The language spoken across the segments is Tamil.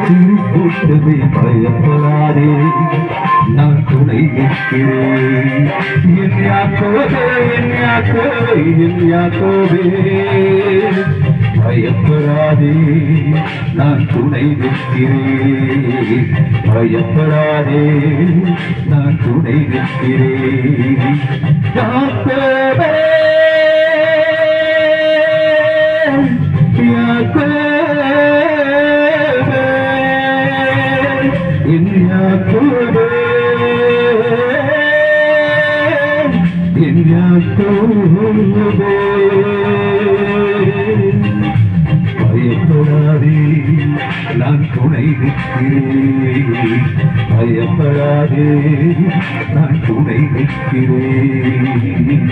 திருக்கூட்டமே பயப்படாதே, நான் துணை நிற்கிறேன். என் யாக்கோபே, என் யாக்கோபே, என் யாக்கோபே, பயப்படாதே, நான் துணை நிற்கிறேன். பயப்படாதே, நான் துணை நிற்கிறேன். யாக்கோபே, யாக்கோபே, என் யாக்கோபே, என் யாக்கோபே, பயப்படாதே, நான் துணை நிற்கிறேன். பயப்படாதே, நான் துணை நிற்கிறேன்.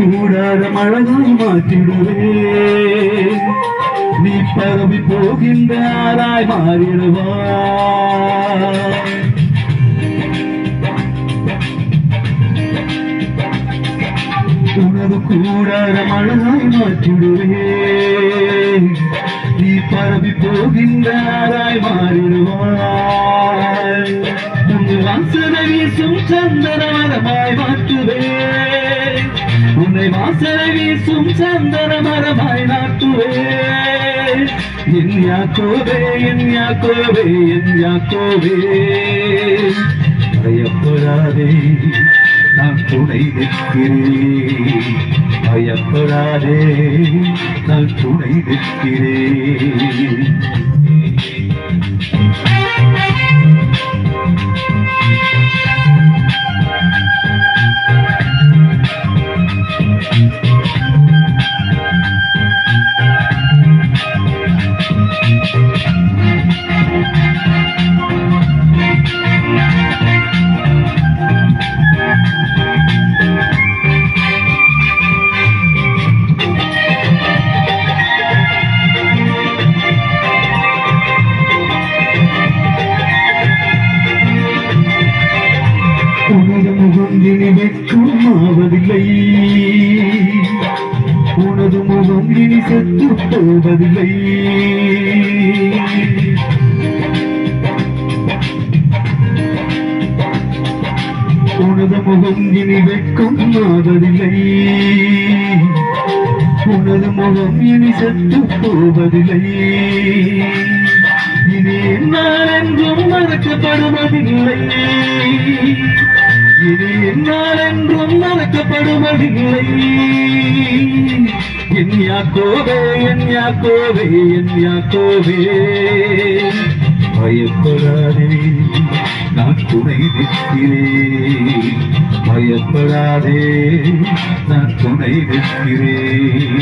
கூடாத மழகாய் மாற்றிடுவேன், நீ பரவி போகின்ற ஆராய் மாறிடுவாய். உனது கூடாத மழகாய் மாற்றிடுவேன், நீ பரவி போகின்ற ஆராய் மாறிடுவாய். உன் வாசனை வீசும் சந்தனமரமாய் மாற்றுவேன், உன்னை வாசனை வீசும் சந்தன மரமாய் நாட்டுவேன். என் யாக்கோபே, என் யாக்கோபே, என் யாக்கோபே, பயப்படாதே, நான் துணை நிற்கிறேன். பயப்படாதே, நான் துணை நிற்கிறேன். உனது முகம் இனி வெற்றும் ஆவதில்லை, உனது முகம் இனி செத்து போவதில்லை. உனது முகம் இனி வெட்கும் ஆவதில்லை, உனது முகம் இனி செத்து போவதில்லை. இனி என்னால் என்றும் மறக்கப்படுவதில்லை, இனி என்னால் என்றும் மறக்கப்படுவதில்லை. என் யாக்கோபே, என் யாக்கோபே, என் யாக்கோபே, பயப்படாதே, நான் துணை நிற்கிறேன். பயப்படாதே, நான் துணை நிற்கிறேன்.